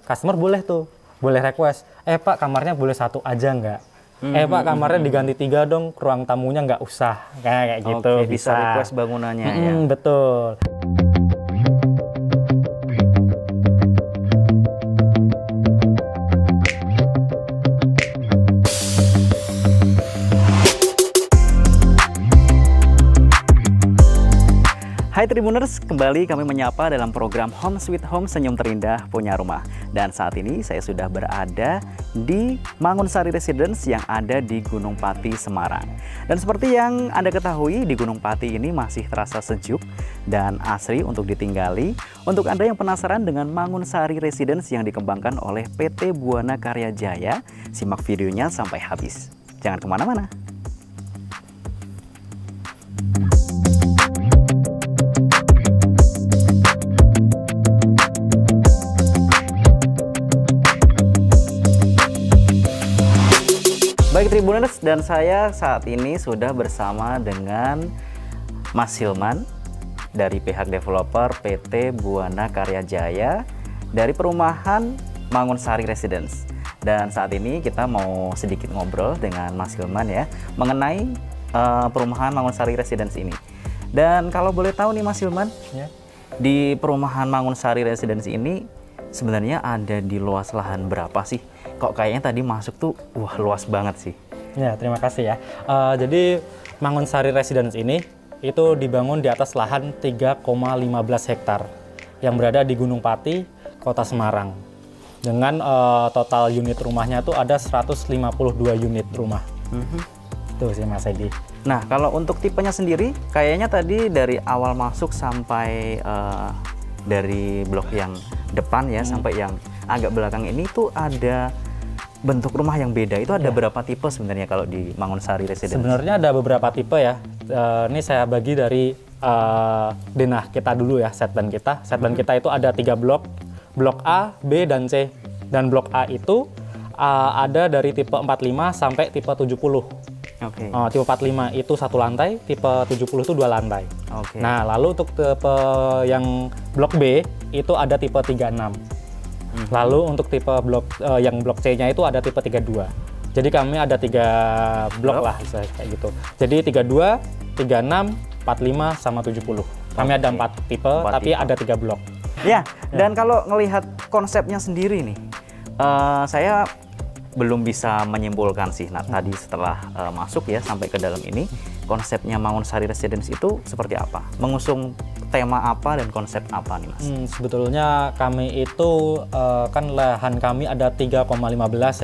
customer boleh request, Pak kamarnya boleh 1 aja nggak? Pak kamarnya diganti 3 dong, ruang tamunya nggak usah, kayak gitu. Oke, bisa request bangunannya ya. Betul. Hai Tribuners, kembali kami menyapa dalam program Home Sweet Home Senyum Terindah Punya Rumah. Dan saat ini saya sudah berada di Mangunsari Residence yang ada di Gunung Pati, Semarang. Dan seperti yang Anda ketahui, di Gunung Pati ini masih terasa sejuk dan asri untuk ditinggali. Untuk Anda yang penasaran dengan Mangunsari Residence yang dikembangkan oleh PT Buana Karya Jaya, simak videonya sampai habis. Jangan kemana-mana. Baik Tribuners, dan saya saat ini sudah bersama dengan Mas Hilman dari pihak developer PT Buana Karya Jaya dari perumahan Mangunsari Residence. Dan saat ini kita mau sedikit ngobrol dengan Mas Hilman ya mengenai perumahan Mangunsari Residence ini. Dan kalau boleh tahu nih Mas Hilman, di perumahan Mangunsari Residence ini sebenarnya ada di luas lahan berapa sih? Kok kayaknya tadi masuk tuh, wah luas banget sih. Ya, terima kasih ya. Jadi Mangunsari Residence ini itu dibangun di atas lahan 3,15 hektar yang berada di Gunung Pati, Kota Semarang. Dengan total unit rumahnya tuh ada 152 unit rumah. Itu sih Mas Edi. Nah, kalau untuk tipenya sendiri, kayaknya tadi dari awal masuk sampai dari blok yang depan ya sampai yang agak belakang ini tuh ada bentuk rumah yang beda. Itu ada berapa tipe sebenarnya kalau di Mangunsari Residence? Sebenarnya ada beberapa tipe ya. Ini saya bagi dari denah kita dulu ya, set plan kita. Set plan kita itu ada 3 blok. Blok A, B, dan C. Dan blok A itu ada dari tipe 45 sampai tipe 70. Tipe 45 itu 1 lantai, tipe 70 itu 2 lantai. Nah, lalu untuk tipe yang blok B itu ada tipe 36. Lalu untuk tipe blok yang blok C-nya itu ada tipe 32. Jadi kami ada 3 blok lah kayak gitu. Jadi 32, 36, 45 sama 70. Kami ada 4 tipe tapi ada 3 blok. Ya, dan kalau ngelihat konsepnya sendiri nih, saya belum bisa menyimpulkan sih. Nah, tadi setelah masuk ya sampai ke dalam ini, konsepnya Mangunsari Residence itu seperti apa? Mengusung tema apa dan konsep apa nih Mas? Sebetulnya kami itu kan lahan kami ada 3,15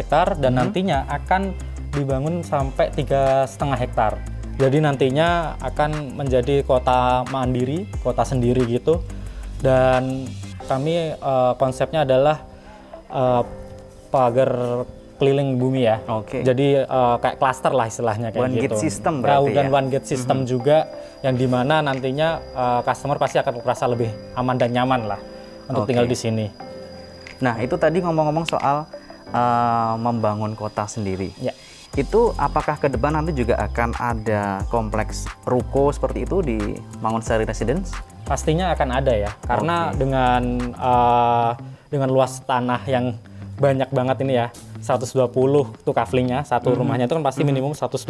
hektar dan nantinya akan dibangun sampai 3,5 hektar. Jadi nantinya akan menjadi kota mandiri, kota sendiri gitu. Dan kami konsepnya adalah pagar keliling bumi ya. Jadi kayak klaster lah istilahnya kayak one gitu. Gate system berarti dan one gate system juga yang dimana nantinya customer pasti akan merasa lebih aman dan nyaman lah untuk tinggal di sini. Nah itu tadi ngomong-ngomong soal membangun kota sendiri. Itu apakah ke depan nanti juga akan ada kompleks ruko seperti itu di Mangunsari Residence? Pastinya akan ada ya, karena dengan luas tanah yang banyak banget ini ya, 120 tuh kaflingnya, satu rumahnya itu kan pasti minimum 120.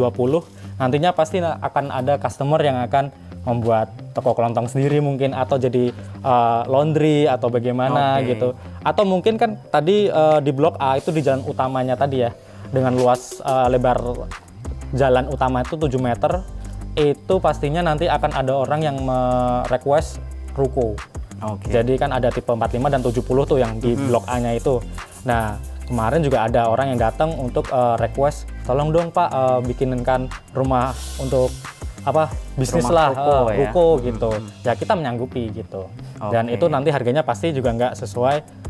Nantinya pasti akan ada customer yang akan membuat toko kelontong sendiri mungkin, atau jadi laundry atau bagaimana gitu. Atau mungkin kan tadi di blok A itu di jalan utamanya tadi ya, dengan luas lebar jalan utama itu 7 meter, itu pastinya nanti akan ada orang yang request ruko. Jadi kan ada tipe 45 dan 70 tuh yang di blok A-nya itu. Nah, kemarin juga ada orang yang datang untuk request, tolong dong Pak bikinkan rumah untuk bisnis rumah lah, ruko gitu. Ya kita menyanggupi gitu. Dan itu nanti harganya pasti juga nggak sesuai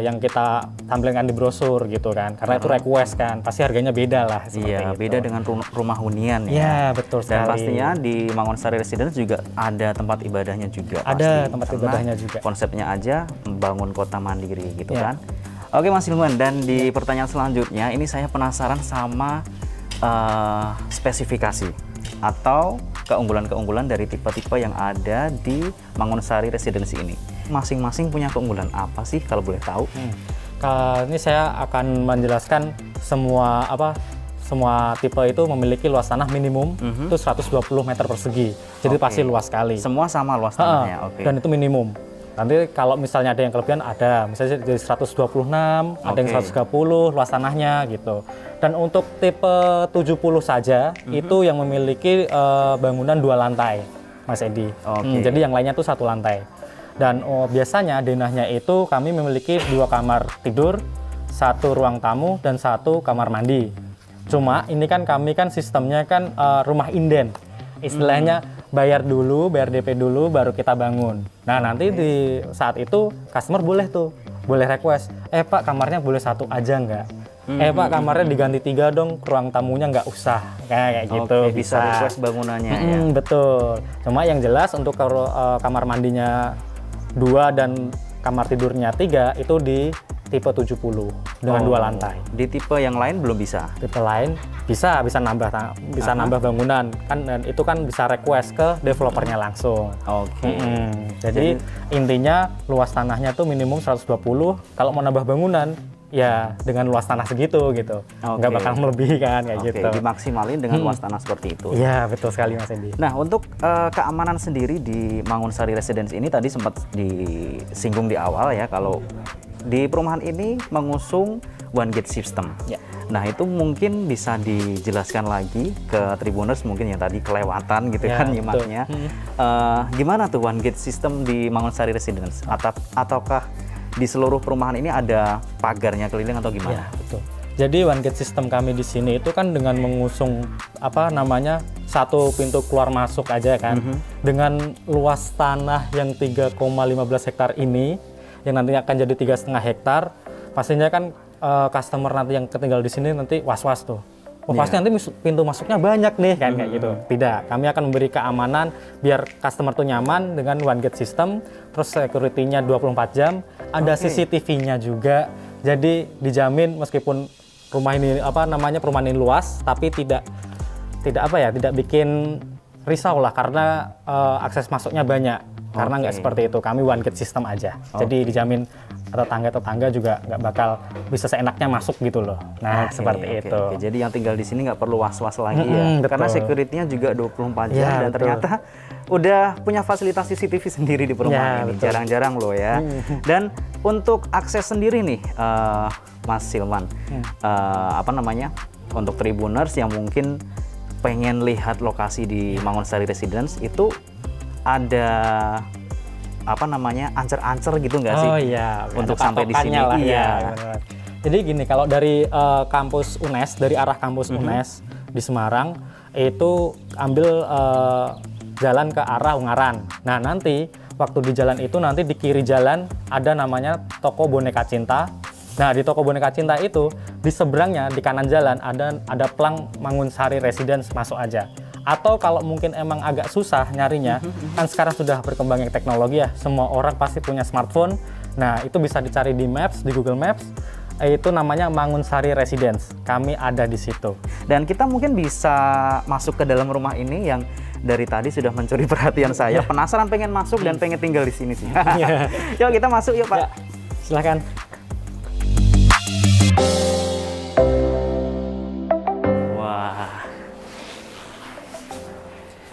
yang kita tampilkan di brosur gitu kan, karena itu request kan, pasti harganya beda lah. Iya, gitu. Beda dengan rumah hunian ya. Iya, betul sekali. Dan pastinya di Mangunsari Residence juga ada tempat ibadahnya juga. Ada tempat ibadahnya juga. Konsepnya aja membangun kota mandiri gitu kan. Oke Mas Hilman, dan di pertanyaan selanjutnya ini saya penasaran sama spesifikasi atau keunggulan-keunggulan dari tipe-tipe yang ada di Mangunsari Residence ini. Masing-masing punya keunggulan apa sih kalau boleh tahu? Ini saya akan menjelaskan semua tipe itu memiliki luas tanah minimum itu 120 meter persegi. Jadi pasti luas sekali. Semua sama luas tanahnya. Oke. Dan itu minimum. Nanti kalau misalnya ada yang kelebihan ada, misalnya jadi 126, ada yang 130 luas tanahnya gitu. Dan untuk tipe 70 saja itu yang memiliki bangunan 2 lantai, Mas Edi. Jadi yang lainnya tuh 1 lantai. Dan biasanya denahnya itu kami memiliki 2 kamar tidur, 1 ruang tamu dan 1 kamar mandi. Cuma ini kan kami kan sistemnya kan rumah inden, istilahnya bayar DP dulu baru kita bangun. Nah nanti di saat itu customer boleh request, Pak kamarnya boleh 1 aja nggak? Pak kamarnya diganti 3 dong, ruang tamunya nggak usah, kayak gitu. Bisa request bangunannya ya. Betul. Cuma yang jelas untuk kamar mandinya 2 dan kamar tidurnya 3 itu di tipe 70 dengan 2 lantai. Di tipe yang lain belum bisa? Tipe lain bisa nambah bangunan kan, dan itu kan bisa request ke developernya langsung. Jadi intinya luas tanahnya tuh minimum 120. Kalau mau nambah bangunan ya dengan luas tanah segitu gitu. Nggak bakal melebihi kan kayak gitu. Dimaksimalin dengan luas tanah seperti itu. Iya, betul sekali Mas Edi. Nah, untuk keamanan sendiri di Mangunsari Residence ini tadi sempat disinggung di awal ya, kalau di perumahan ini mengusung one gate system. Nah, itu mungkin bisa dijelaskan lagi ke Tribuners mungkin yang tadi kelewatan gitu kan nyimaknya. Gimana tuh one gate system di Mangunsari Residence? Ataukah di seluruh perumahan ini ada pagarnya keliling atau gimana? Betul. Jadi one gate system kami di sini itu kan dengan mengusung 1 pintu keluar masuk aja kan. Dengan luas tanah yang 3,15 hektar ini yang nantinya akan jadi 3,5 hektar, pastinya kan customer nanti yang ketinggal di sini nanti was-was tuh. Pasti nanti pintu masuknya banyak nih kan kayak gitu. Tidak, kami akan memberi keamanan biar customer tuh nyaman dengan one gate system, terus security-nya 24 jam, ada CCTV-nya juga. Jadi dijamin meskipun rumah ini perumahan ini luas tapi tidak bikin risau lah karena akses masuknya banyak. Karena nggak seperti itu, kami one gate system aja. Jadi dijamin tetangga juga nggak bakal bisa seenaknya masuk gitu loh. Nah, seperti itu. Jadi yang tinggal di sini nggak perlu was-was lagi ya. Karena security-nya juga 24 jam dan ternyata udah punya fasilitas CCTV sendiri di perumahan ini. Jarang-jarang loh ya. Dan untuk akses sendiri nih, Mas Silman, untuk Tribuners yang mungkin pengen lihat lokasi di Mangunsari Residence itu ada ancer-ancer gitu nggak sih? Oh iya, untuk sampai di sini. Benar. Jadi gini, kalau dari kampus UNES, dari arah kampus UNES di Semarang itu ambil jalan ke arah Ungaran. Nah nanti waktu di jalan itu nanti di kiri jalan ada namanya toko boneka cinta. Nah di toko boneka cinta itu di seberangnya di kanan jalan ada plang Mangunsari Residence, masuk aja. Atau kalau mungkin emang agak susah nyarinya, kan sekarang sudah berkembangnya teknologi ya, semua orang pasti punya smartphone. Nah itu bisa dicari di Maps, di Google Maps, itu namanya Mangunsari Residence. Kami ada di situ. Dan kita mungkin bisa masuk ke dalam rumah ini yang dari tadi sudah mencuri perhatian saya. Penasaran pengen masuk dan pengen tinggal di sini sih. Yuk kita masuk yuk Pak. Silakan.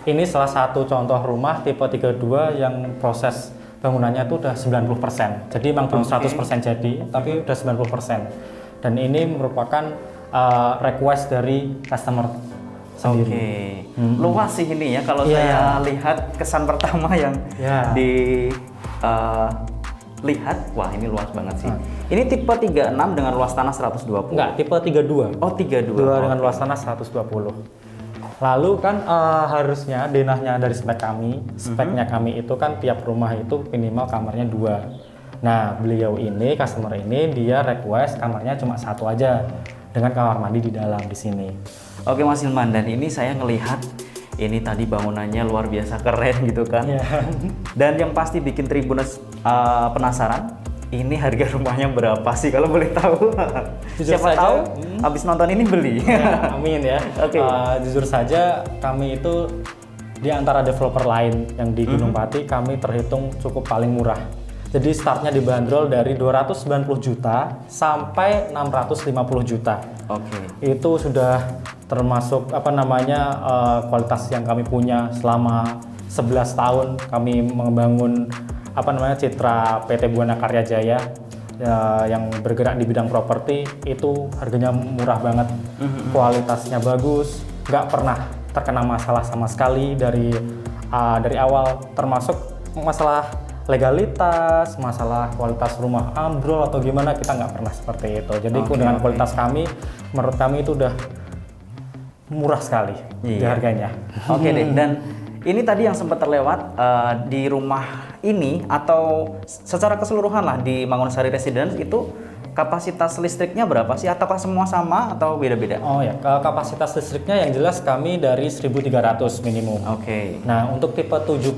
Ini salah satu contoh rumah tipe 32 yang proses bangunannya itu udah 90%. Jadi memang belum 100% jadi, tapi udah 90%. Dan ini merupakan request dari customer sendiri. Luas sih ini ya, kalau saya lihat kesan pertama yang lihat, wah ini luas banget sih. Ini tipe 36 dengan luas tanah 120? Enggak, tipe 32. Oh 32. Dengan luas tanah 120. Lalu kan harusnya denahnya dari speknya kami itu kan tiap rumah itu minimal kamarnya 2. Nah beliau ini, customer ini dia request kamarnya cuma 1 aja dengan kamar mandi di dalam di sini. Oke Mas Hilman, dan ini saya ngelihat ini tadi bangunannya luar biasa keren gitu kan. Dan yang pasti bikin Tribuners penasaran, ini harga rumahnya berapa sih kalau boleh tahu? Siapa tahu habis nonton ini beli. Amin ya. Jujur saja kami itu di antara developer lain yang di Gunung Pati kami terhitung cukup paling murah. Jadi startnya dibanderol dari 290 juta sampai 650 juta. Oke. Itu sudah termasuk kualitas yang kami punya selama 11 tahun kami membangun citra PT Buana Karya Jaya yang bergerak di bidang properti. Itu harganya murah banget, kualitasnya bagus, nggak pernah terkena masalah sama sekali dari awal, termasuk masalah legalitas, masalah kualitas rumah ambrol atau gimana, kita nggak pernah seperti itu. Jadi dengan kualitas kami, menurut kami itu udah murah sekali di harganya. Oke deh, dan ini tadi yang sempat terlewat di rumah ini atau secara keseluruhan lah di Mangunsari Residence itu kapasitas listriknya berapa sih? Ataukah semua sama atau beda-beda? Oh ya, kapasitas listriknya yang jelas kami dari 1.300 minimum. Oke. Nah, untuk tipe 70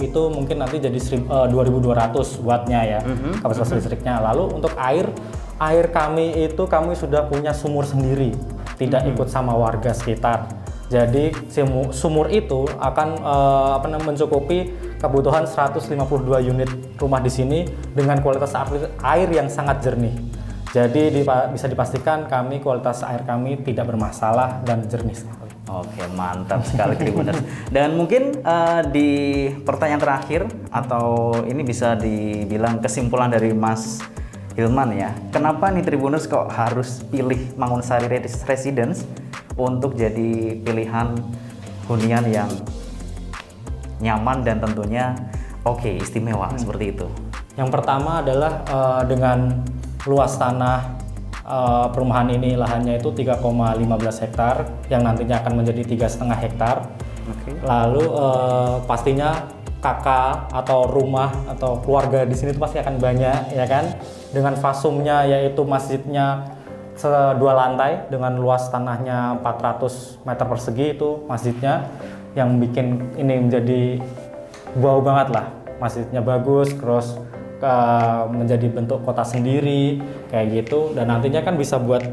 itu mungkin nanti jadi 2.200 wattnya ya, kapasitas listriknya. Lalu untuk air kami itu kami sudah punya sumur sendiri, tidak ikut sama warga sekitar. Jadi sumur itu akan mencukupi kebutuhan 152 unit rumah di sini dengan kualitas air yang sangat jernih. Jadi bisa dipastikan kualitas air kami tidak bermasalah dan jernih sekali. Oke, mantap sekali Tribuners. Dan mungkin di pertanyaan terakhir atau ini bisa dibilang kesimpulan dari Mas Hilman ya. Kenapa nih Tribuners kok harus pilih Mangunsari Residence untuk jadi pilihan hunian yang nyaman dan tentunya istimewa seperti itu? Yang pertama adalah dengan luas tanah perumahan ini, lahannya itu 3,15 hektar yang nantinya akan menjadi 3,5 hektar. Lalu pastinya kakak atau rumah atau keluarga di sini itu pasti akan banyak ya kan. Dengan fasumnya yaitu masjidnya 2 lantai dengan luas tanahnya 400 meter persegi, itu masjidnya yang bikin ini menjadi wow banget lah. Masjidnya bagus, terus menjadi bentuk kota sendiri kayak gitu, dan nantinya kan bisa buat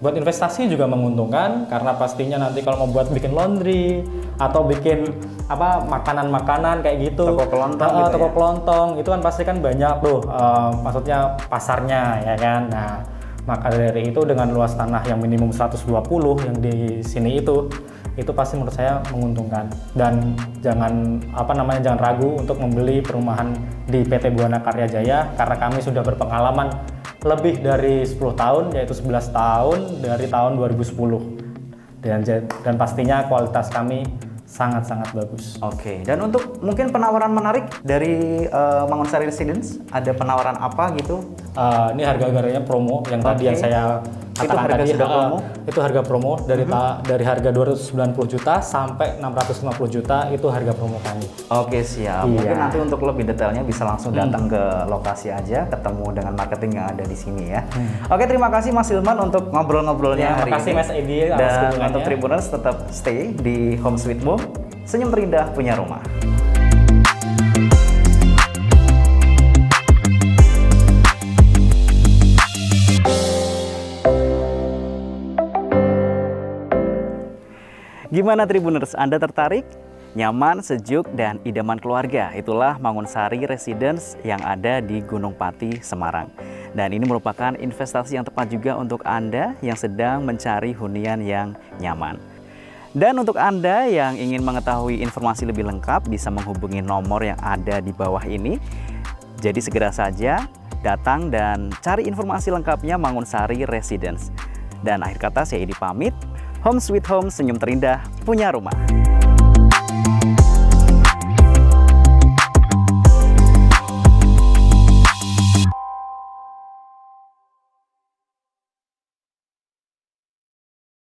investasi juga menguntungkan, karena pastinya nanti kalau mau bikin laundry atau bikin makanan kayak gitu, toko kelontong itu kan pasti kan banyak tuh maksudnya pasarnya ya kan. Nah, maka dari itu dengan luas tanah yang minimum 120 yang di sini itu pasti menurut saya menguntungkan. Dan jangan ragu untuk membeli perumahan di PT Buana Karya Jaya, karena kami sudah berpengalaman lebih dari 10 tahun, yaitu 11 tahun dari tahun 2010. Dan pastinya kualitas kami sangat-sangat bagus. Oke, dan untuk mungkin penawaran menarik dari Mangunsari Residence, ada penawaran apa gitu? Ini harga-harganya promo yang tadi yang saya katakan tadi, itu harga promo dari harga 290 juta sampai 650 juta itu harga promo kami. Oke, siap. Mungkin nanti untuk lebih detailnya bisa langsung datang ke lokasi aja, ketemu dengan marketing yang ada di sini ya. Oke, terima kasih Mas Hilman untuk ngobrol-ngobrolnya hari ini. Terima kasih Mas Edi. Dan untuk Tribuners tetap stay di Home Sweet Home, senyum terindah punya rumah. Gimana Tribuners, Anda tertarik? Nyaman, sejuk, dan idaman keluarga. Itulah Mangunsari Residence yang ada di Gunung Pati, Semarang. Dan ini merupakan investasi yang tepat juga untuk Anda yang sedang mencari hunian yang nyaman. Dan untuk Anda yang ingin mengetahui informasi lebih lengkap, bisa menghubungi nomor yang ada di bawah ini. Jadi segera saja datang dan cari informasi lengkapnya Mangunsari Residence. Dan akhir kata saya Edi pamit. Home Sweet Home, senyum terindah punya rumah.